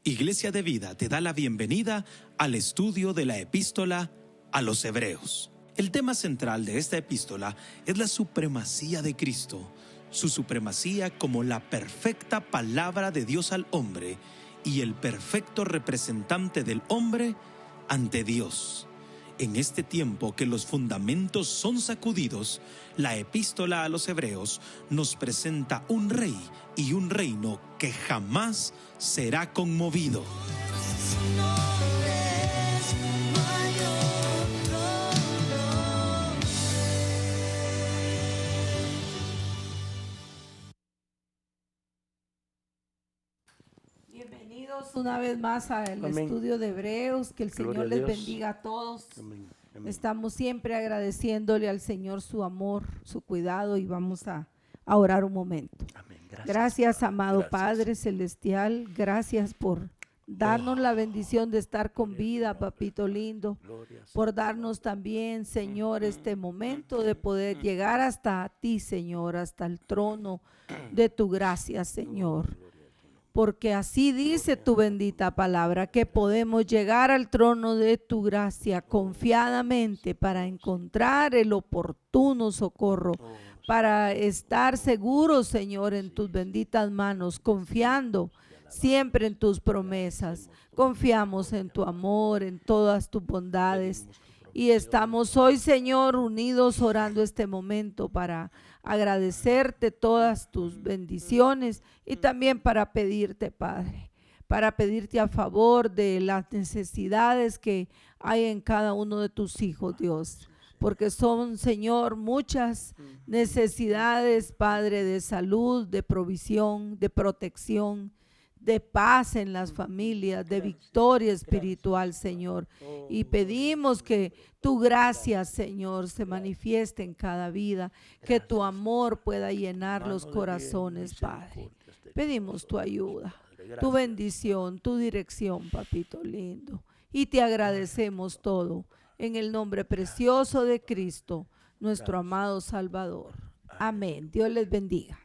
Iglesia de Vida te da la bienvenida al estudio de la epístola a los Hebreos. El tema central de esta epístola es la supremacía de Cristo, su supremacía como la perfecta palabra de Dios al hombre y el perfecto representante del hombre ante Dios. En este tiempo que los fundamentos son sacudidos, la epístola a los Hebreos nos presenta un rey y un reino que jamás será conmovido. Bienvenidos una vez más al estudio de Hebreos. Que el Señor les bendiga a todos. Amén. Amén. Estamos siempre agradeciéndole al Señor su amor, su cuidado, y vamos a orar un momento. Amén. Gracias, amado Gracias. Padre Celestial. Gracias por darnos la bendición de estar con vida, papito lindo. Por darnos también, Señor, este momento de poder llegar hasta ti, Señor, hasta el trono de tu gracia, Señor. Porque así dice tu bendita palabra, que podemos llegar al trono de tu gracia confiadamente para encontrar el oportuno socorro, para estar seguros, Señor, en tus benditas manos, confiando siempre en tus promesas. Confiamos en tu amor, en todas tus bondades. Y estamos hoy, Señor, unidos orando este momento para agradecerte todas tus bendiciones y también para pedirte, Padre, para pedirte a favor de las necesidades que hay en cada uno de tus hijos, Dios. Porque son, Señor, muchas necesidades, Padre, de salud, de provisión, de protección, de paz en las familias, de victoria espiritual, Señor. Y pedimos que tu gracia, Señor, se manifieste en cada vida, que tu amor pueda llenar los corazones, Padre. Pedimos tu ayuda, tu bendición, tu dirección, papito lindo. Y te agradecemos todo en el nombre precioso de Cristo, nuestro amado Salvador. Amén. Dios les bendiga.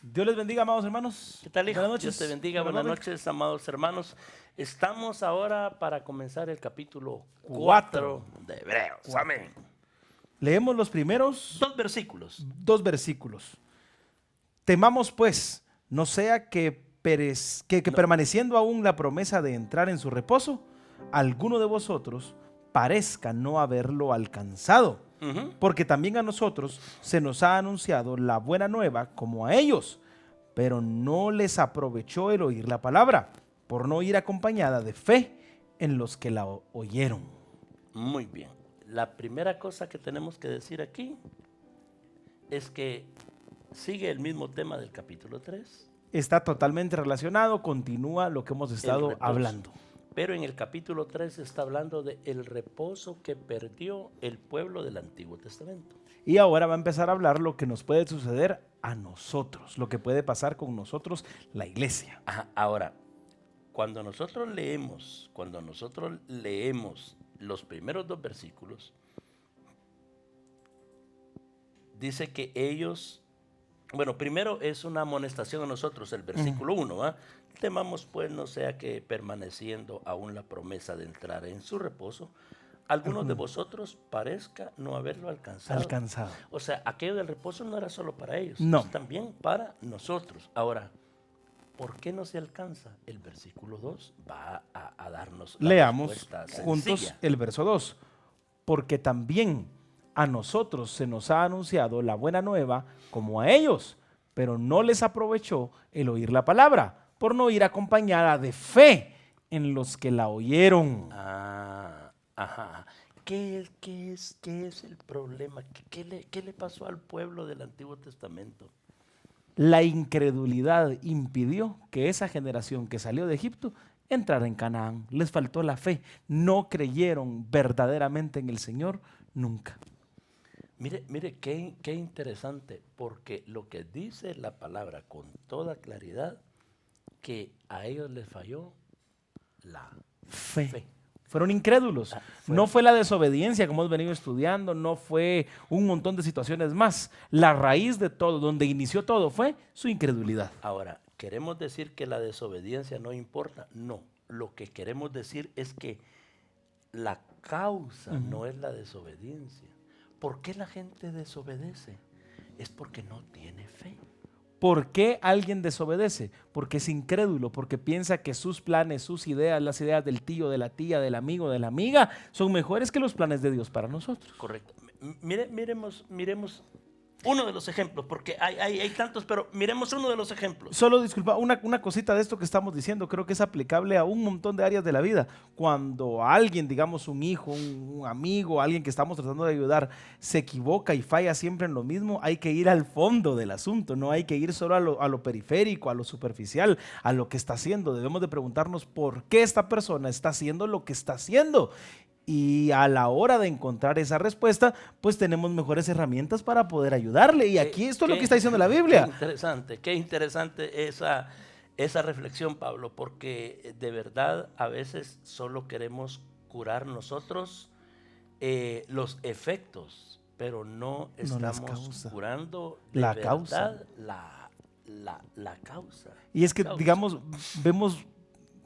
Dios les bendiga, amados hermanos. ¿Qué tal, hijo? Buenas noches. Dios te bendiga. Buenas noches, amados hermanos. Estamos ahora para comenzar el capítulo 4 de Hebreos. Amén. Leemos los primeros Dos versículos. dos versículos. Temamos pues, no sea que permaneciendo aún la promesa de entrar en su reposo, alguno de vosotros parezca no haberlo alcanzado. Porque también a nosotros se nos ha anunciado la buena nueva como a ellos, pero no les aprovechó el oír la palabra, por no ir acompañada de fe en los que la oyeron. Muy bien. La primera cosa que tenemos que decir aquí es que sigue el mismo tema del capítulo 3. Está totalmente relacionado, continúa lo que hemos estado hablando. Pero en el capítulo 3 está hablando del reposo que perdió el pueblo del Antiguo Testamento. Y ahora va a empezar a hablar lo que nos puede suceder a nosotros, lo que puede pasar con nosotros, la iglesia. Ajá. Ahora, cuando nosotros leemos los primeros dos versículos, dice que ellos, bueno, primero es una amonestación a nosotros, el versículo 1, ¿ah? Temamos pues no sea que permaneciendo aún la promesa de entrar en su reposo, algunos de vosotros parezca no haberlo alcanzado. O sea, aquello del reposo no era solo para ellos, no, es también para nosotros. Ahora, ¿por qué no se alcanza? El versículo 2 va a darnos la Leamos respuesta juntos sencilla. el verso 2. Porque también a nosotros se nos ha anunciado la buena nueva como a ellos, pero no les aprovechó el oír la palabra, por no ir acompañada de fe en los que la oyeron. Ajá. ¿Qué es el problema? ¿Qué le pasó al pueblo del Antiguo Testamento? La incredulidad impidió que esa generación que salió de Egipto entrara en Canaán. Les faltó la fe. No creyeron verdaderamente en el Señor nunca. Mire qué interesante, porque lo que dice la palabra con toda claridad, que a ellos les falló la fe. Fueron incrédulos. No fue la desobediencia como hemos venido estudiando, no fue un montón de situaciones más. La raíz de todo, donde inició todo, fue su incredulidad. Ahora, ¿queremos decir que la desobediencia no importa? No. Lo que queremos decir es que la causa no es la desobediencia. ¿Por qué la gente desobedece? Es porque no tiene fe. ¿Por qué alguien desobedece? Porque es incrédulo, porque piensa que sus planes, sus ideas, las ideas del tío, de la tía, del amigo, de la amiga, son mejores que los planes de Dios para nosotros. Correcto. Miremos uno de los ejemplos, porque hay tantos, pero miremos uno de los ejemplos. Solo, disculpa, una cosita de esto que estamos diciendo, creo que es aplicable a un montón de áreas de la vida. Cuando alguien, digamos un hijo, un amigo, alguien que estamos tratando de ayudar, se equivoca y falla siempre en lo mismo, hay que ir al fondo del asunto, no hay que ir solo a lo periférico, a lo superficial, a lo que está haciendo. Debemos de preguntarnos por qué esta persona está haciendo lo que está haciendo. Y a la hora de encontrar esa respuesta, pues tenemos mejores herramientas para poder ayudarle. Y aquí esto es lo que está diciendo la Biblia. Qué interesante esa reflexión, Pablo, porque de verdad a veces solo queremos curar nosotros los efectos, pero no estamos curando de la verdad causa. La causa. Y es que, digamos, vemos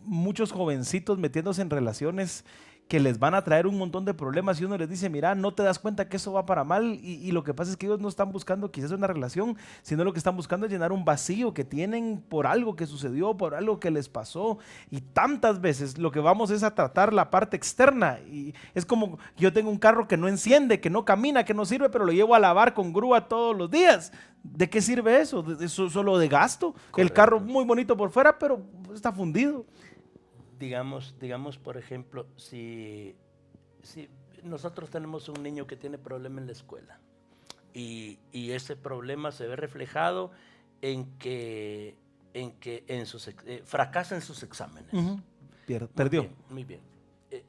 muchos jovencitos metiéndose en relaciones que les van a traer un montón de problemas y uno les dice, mira, no te das cuenta que eso va para mal y lo que pasa es que ellos no están buscando quizás una relación, sino lo que están buscando es llenar un vacío que tienen por algo que sucedió, por algo que les pasó, y tantas veces lo que vamos es a tratar la parte externa. Y es como, yo tengo un carro que no enciende, que no camina, que no sirve, pero lo llevo a lavar con grúa todos los días. ¿De qué sirve eso? ¿Eso solo de gasto? Correcto. El carro muy bonito por fuera, pero está fundido. Digamos, por ejemplo, si nosotros tenemos un niño que tiene problema en la escuela y ese problema se ve reflejado en que fracasa en sus exámenes. Perdió. Muy bien.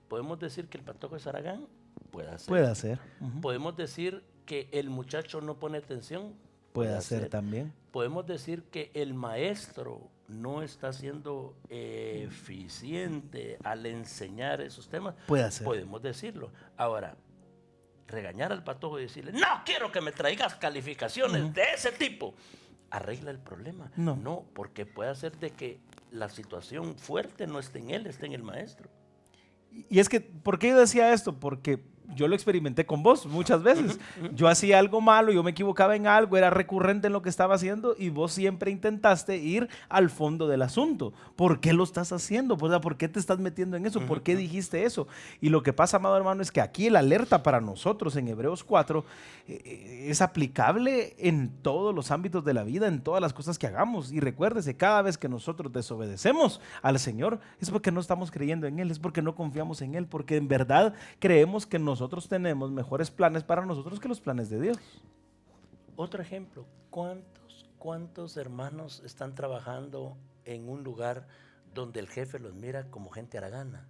¿Podemos decir que el patojo es Aragán? Puede ser. ¿Podemos decir que el muchacho no pone atención? Puede ser también. ¿Podemos decir que el maestro no está siendo eficiente al enseñar esos temas? Puede ser. Podemos decirlo. Ahora, regañar al patojo y decirle, no quiero que me traigas calificaciones de ese tipo, ¿arregla el problema? No, porque puede hacer de que la situación fuerte no esté en él, esté en el maestro. Y es que, ¿por qué yo decía esto? Porque yo lo experimenté con vos muchas veces. Yo hacía algo malo, yo me equivocaba en algo, era recurrente en lo que estaba haciendo y vos siempre intentaste ir al fondo del asunto. ¿Por qué lo estás haciendo? ¿Por qué te estás metiendo en eso? ¿Por qué dijiste eso? Y lo que pasa, amado hermano, es que aquí el alerta para nosotros en Hebreos 4 es aplicable en todos los ámbitos de la vida, en todas las cosas que hagamos. Y recuérdese, cada vez que nosotros desobedecemos al Señor es porque no estamos creyendo en Él, es porque no confiamos en Él, porque en verdad creemos que nosotros tenemos mejores planes para nosotros que los planes de Dios. Otro ejemplo, ¿cuántos hermanos están trabajando en un lugar donde el jefe los mira como gente haragana?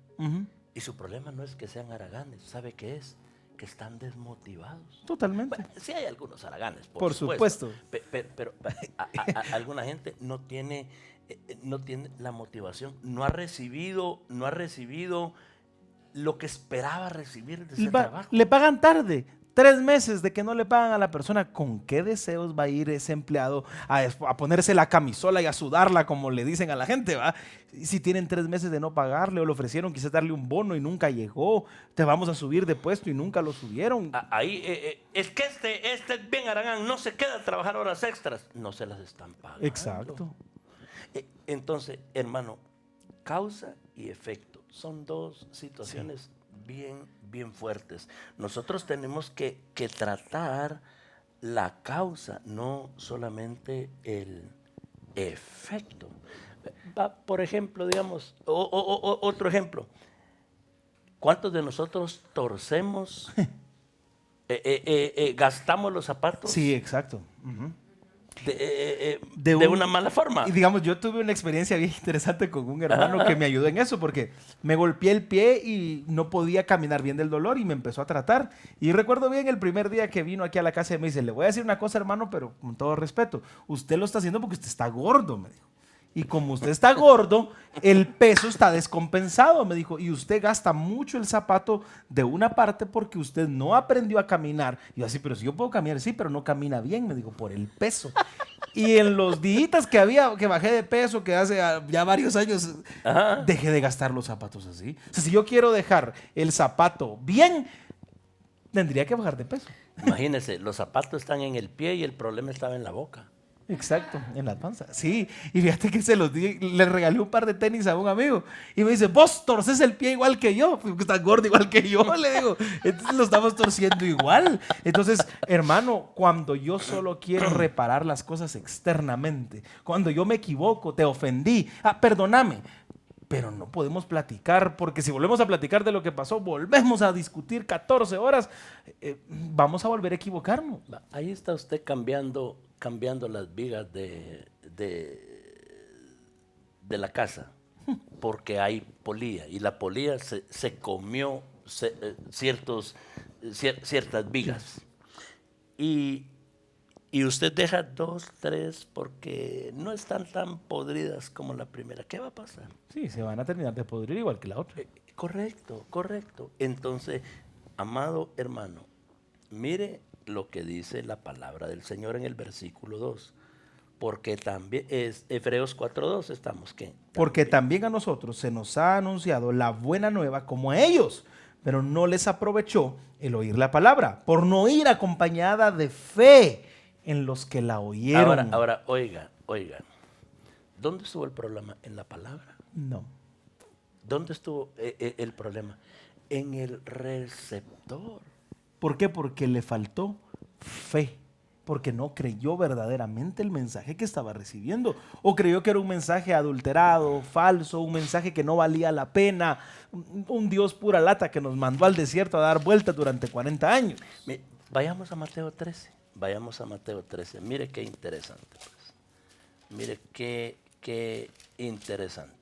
Y su problema no es que sean haraganes, ¿sabe qué es? Que están desmotivados. Totalmente. Bueno, sí hay algunos haraganes, por supuesto. Pero alguna gente no tiene la motivación, no ha recibido lo que esperaba recibir de ese trabajo. Le pagan tarde, 3 meses de que no le pagan a la persona. ¿Con qué deseos va a ir ese empleado a ponerse la camisola y a sudarla, como le dicen a la gente, ¿va? Si tienen 3 meses de no pagarle o le ofrecieron quizás darle un bono y nunca llegó, te vamos a subir de puesto y nunca lo subieron. Ahí es que este bien Aragán no se queda a trabajar horas extras, no se las están pagando. Exacto. Entonces, hermano, causa y efecto son dos situaciones bien fuertes. Nosotros tenemos que tratar la causa, no solamente el efecto. Por ejemplo, digamos, otro ejemplo. ¿Cuántos de nosotros torcemos, gastamos los zapatos? Sí, exacto. De una mala forma. Y digamos, yo tuve una experiencia bien interesante con un hermano que me ayudó en eso, porque me golpeé el pie y no podía caminar bien del dolor y me empezó a tratar. Y recuerdo bien el primer día que vino aquí a la casa y me dice, le voy a decir una cosa, hermano, pero con todo respeto, usted lo está haciendo porque usted está gordo, me dijo. y como usted está gordo, el peso está descompensado, me dijo, y usted gasta mucho el zapato de una parte porque usted no aprendió a caminar. Y yo así, pero si yo puedo caminar, sí, pero no camina bien, me dijo, por el peso. Y en los días que bajé de peso, que hace ya varios años, Ajá. dejé de gastar los zapatos así. O sea, si yo quiero dejar el zapato bien, tendría que bajar de peso. Imagínense, los zapatos están en el pie y el problema estaba en la boca. Exacto, en la panza. Sí, y fíjate que se los di, le regalé un par de tenis a un amigo y me dice, vos torces el pie igual que yo, porque estás gordo igual que yo, le digo. Entonces lo estamos torciendo igual. Entonces, hermano, cuando yo solo quiero reparar las cosas externamente, cuando yo me equivoco, te ofendí, perdóname. Pero no podemos platicar, porque si volvemos a platicar de lo que pasó, volvemos a discutir 14 horas, vamos a volver a equivocarnos. Ahí está usted cambiando las vigas de la casa, porque hay polilla, y la polilla se comió ciertas vigas. Y usted deja 2, 3, porque no están tan podridas como la primera. ¿Qué va a pasar? Sí, se van a terminar de podrir igual que la otra. Correcto, correcto. Entonces, amado hermano, mire lo que dice la palabra del Señor en el versículo 2. Porque también es Hebreos 4:2 estamos, ¿qué? Porque también a nosotros se nos ha anunciado la buena nueva como a ellos, pero no les aprovechó el oír la palabra, por no ir acompañada de fe en los que la oyeron. Ahora, oigan. ¿Dónde estuvo el problema? ¿En la palabra? No. ¿Dónde estuvo el problema? En el receptor. ¿Por qué? Porque le faltó fe. Porque no creyó verdaderamente el mensaje que estaba recibiendo. O creyó que era un mensaje adulterado, falso, un mensaje que no valía la pena. Un Dios pura lata que nos mandó al desierto a dar vueltas durante 40 años. Vayamos a Mateo 13. Mire qué interesante. Pues. Mire qué interesante.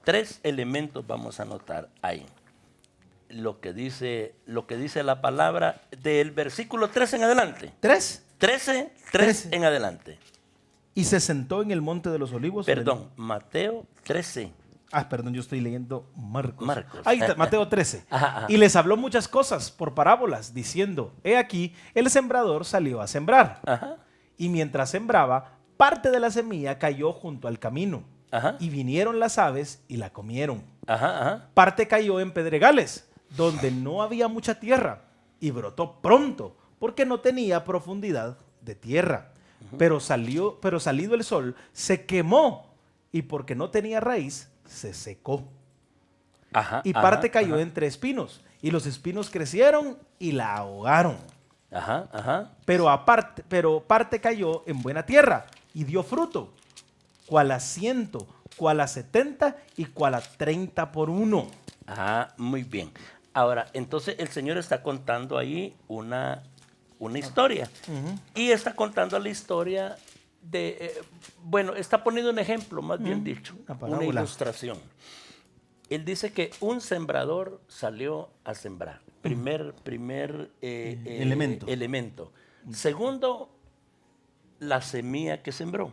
3 elementos vamos a notar ahí. Lo que dice la palabra del versículo 3 en adelante. 13 en adelante. Y se sentó en el monte de los olivos. Perdón, Mateo 13. Perdón, yo estoy leyendo Marcos. Ahí está, Mateo 13. Ajá. Y les habló muchas cosas por parábolas, diciendo, he aquí, el sembrador salió a sembrar. Ajá. Y mientras sembraba, parte de la semilla cayó junto al camino. Ajá. Y vinieron las aves y la comieron. Ajá. Parte cayó en pedregales, donde no había mucha tierra, y brotó pronto, porque no tenía profundidad de tierra. Pero salido el sol, se quemó, y porque no tenía raíz, se secó. Y parte cayó entre espinos, y los espinos crecieron y la ahogaron. Pero parte cayó en buena tierra, y dio fruto, cual a 100, cual a 70 y cual a 30 por uno. Muy bien. Ahora, entonces el Señor está contando ahí una historia. Y está contando la historia de, está poniendo un ejemplo, más bien dicho, una ilustración. Él dice que un sembrador salió a sembrar. Primer elemento. Segundo, la semilla que sembró.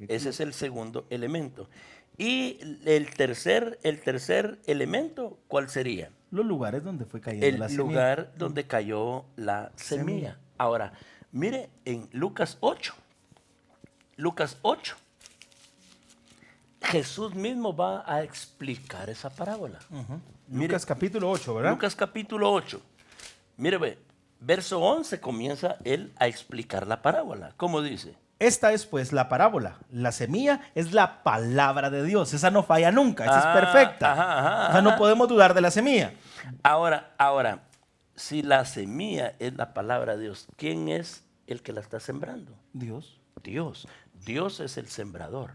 Ese es el segundo elemento. Y el tercer elemento, ¿cuál sería? Los lugares donde fue cayendo la semilla. El lugar donde cayó la semilla. Ahora, mire en Lucas 8. Jesús mismo va a explicar esa parábola. Lucas capítulo 8, ¿verdad? Lucas capítulo 8. Mire, verso 11 comienza él a explicar la parábola. ¿Cómo dice? Esta es pues la parábola. La semilla es la palabra de Dios. Esa no falla nunca. Esa es perfecta. O sea, no podemos dudar de la semilla. Ahora, si la semilla es la palabra de Dios, ¿quién es el que la está sembrando? Dios. Dios es el sembrador.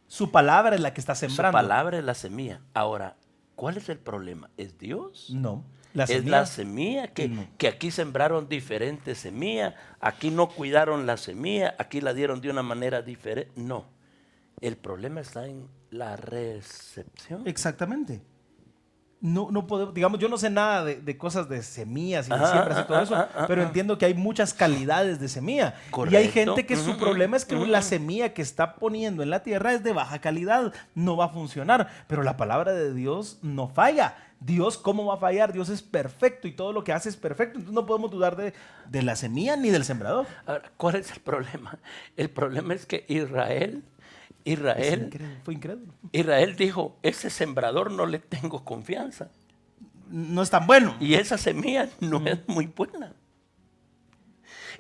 Su palabra es la que está sembrando. Su palabra es la semilla. Ahora, ¿cuál es el problema? ¿Es Dios? No. Es la semilla que aquí sembraron diferentes semillas, aquí no cuidaron la semilla, aquí la dieron de una manera diferente. No, el problema está en la recepción. Exactamente. no podemos, digamos, yo no sé nada de cosas de semillas y de Ajá, siembras y todo eso, pero ajá. entiendo que hay muchas calidades de semilla. Y hay Correcto. gente que su problema es que la semilla que está poniendo en la tierra es de baja calidad, no va a funcionar, pero la palabra de Dios no falla. Dios, ¿cómo va a fallar? Dios es perfecto y todo lo que hace es perfecto. Entonces no podemos dudar de la semilla ni del sembrador. Ahora, ¿cuál es el problema? El problema es que Fue incrédulo. Israel dijo, ese sembrador no le tengo confianza. No es tan bueno. Y esa semilla no es muy buena.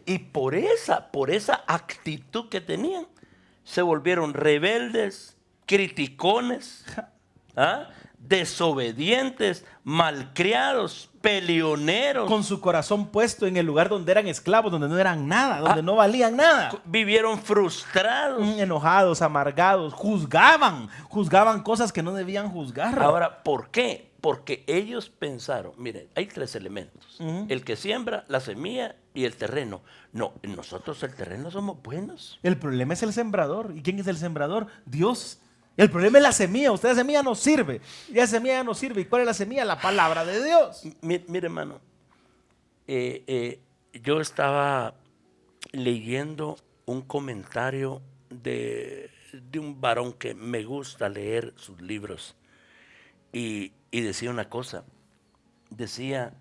Y por esa actitud que tenían, se volvieron rebeldes, criticones, ¿ah? Desobedientes, malcriados, peleoneros. Con su corazón puesto en el lugar donde eran esclavos, donde no eran nada, donde no valían nada. Vivieron frustrados. Enojados, amargados, juzgaban cosas que no debían juzgar. Ahora, ¿por qué? Porque ellos pensaron, miren, hay 3 elementos. El que siembra, la semilla y el terreno. No, nosotros el terreno somos buenos. El problema es el sembrador. ¿Y quién es el sembrador? Dios. El problema es la semilla. Usted la semilla no sirve. Y la semilla no sirve. ¿Y cuál es la semilla? La palabra de Dios. Mire, hermano, yo estaba leyendo un comentario de un varón que me gusta leer sus libros. Y decía una cosa. Decía,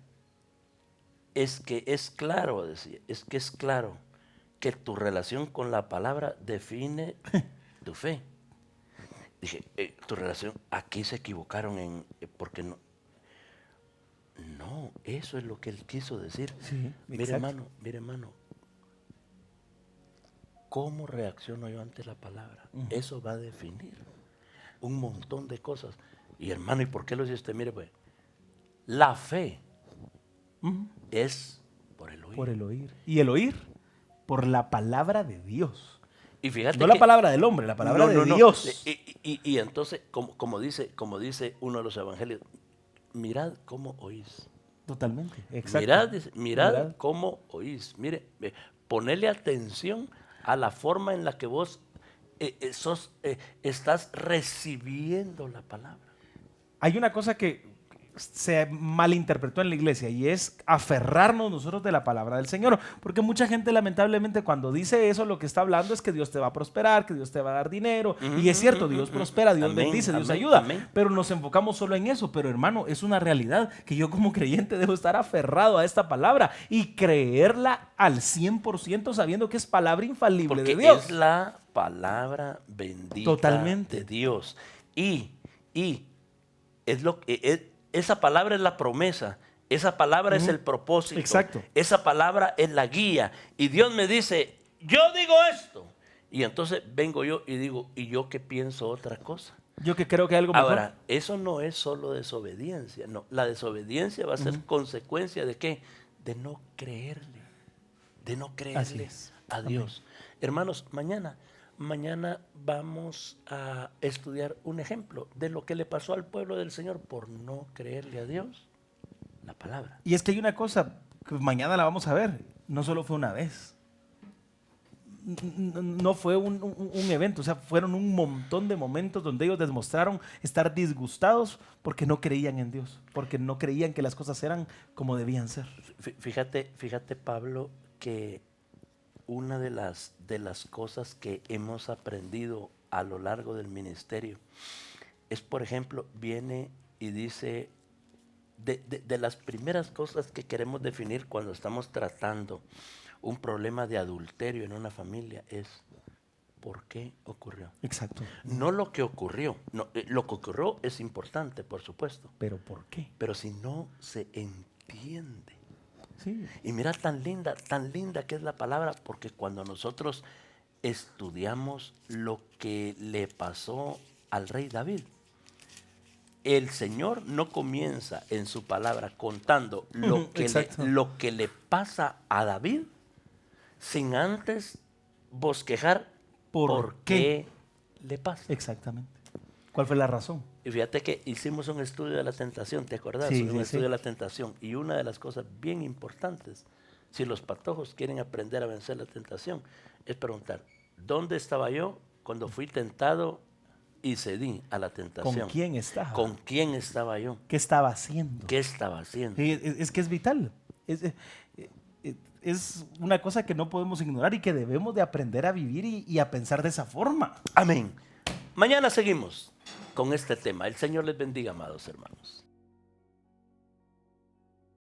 es que es claro que tu relación con la palabra define tu fe. Dije, tu relación, aquí se equivocaron porque no. No, eso es lo que él quiso decir. Sí, mire, exacto. hermano, ¿cómo reacciono yo ante la palabra? Eso va a definir un montón de cosas. Y hermano, ¿y por qué lo dice usted? Mire, pues, la fe es por el oír. Por el oír. Y el oír por la palabra de Dios. Y fíjate No la palabra del hombre, la palabra de Dios. Y entonces, como dice uno de los evangelios, mirad cómo oís. Totalmente, exacto. Mirad cómo oís. Mire, ponele atención a la forma en la que vos estás recibiendo la palabra. Hay una cosa que se malinterpretó en la iglesia y es aferrarnos nosotros de la palabra del Señor, porque mucha gente lamentablemente cuando dice eso lo que está hablando es que Dios te va a prosperar, que Dios te va a dar dinero, y es cierto, Dios prospera, Dios Amén, bendice, Dios amén, ayuda, amén. pero nos enfocamos solo en eso. Pero hermano, es una realidad que yo como creyente debo estar aferrado a esta palabra y creerla al 100% sabiendo que es palabra infalible Porque de Dios. es la palabra bendita Totalmente. de Dios. Y es lo que esa palabra es la promesa, esa palabra es el propósito, Exacto. Esa palabra es la guía. Y Dios me dice, yo digo esto. Y entonces vengo yo y digo, ¿y yo qué pienso otra cosa? Yo que creo que hay algo mejor. Ahora, eso no es solo desobediencia, no. La desobediencia va a ser consecuencia de ¿qué? De no creerle Así es. a Dios. Hermanos, mañana vamos a estudiar un ejemplo de lo que le pasó al pueblo del Señor por no creerle a Dios, la palabra. Y es que hay una cosa que mañana la vamos a ver, no solo fue una vez. No fue un evento, o sea, fueron un montón de momentos donde ellos demostraron estar disgustados porque no creían en Dios, porque no creían que las cosas eran como debían ser. Fíjate, Pablo, que una de las cosas que hemos aprendido a lo largo del ministerio es, por ejemplo, viene y dice, de las primeras cosas que queremos definir cuando estamos tratando un problema de adulterio en una familia es ¿por qué ocurrió? Exacto. No lo que ocurrió. No, lo que ocurrió es importante, por supuesto. Pero ¿por qué? Pero si no se entiende. Sí. Y mira tan linda que es la palabra, porque cuando nosotros estudiamos lo que le pasó al rey David, el Señor no comienza en su palabra contando lo que le pasa a David sin antes bosquejar por qué le pasa. Exactamente. ¿Cuál fue la razón? Y fíjate que hicimos un estudio de la tentación, ¿te acordás? Sí, un sí, estudio sí. de la tentación. Y una de las cosas bien importantes, si los patojos quieren aprender a vencer la tentación, es preguntar, ¿dónde estaba yo cuando fui tentado y cedí a la tentación. ¿Con quién estaba? ¿Con quién estaba yo? ¿Qué estaba haciendo? ¿Qué estaba haciendo? Es que es vital. Es una cosa que no podemos ignorar y que debemos de aprender a vivir y a pensar de esa forma. Amén. Mañana seguimos con este tema. El Señor les bendiga, amados hermanos.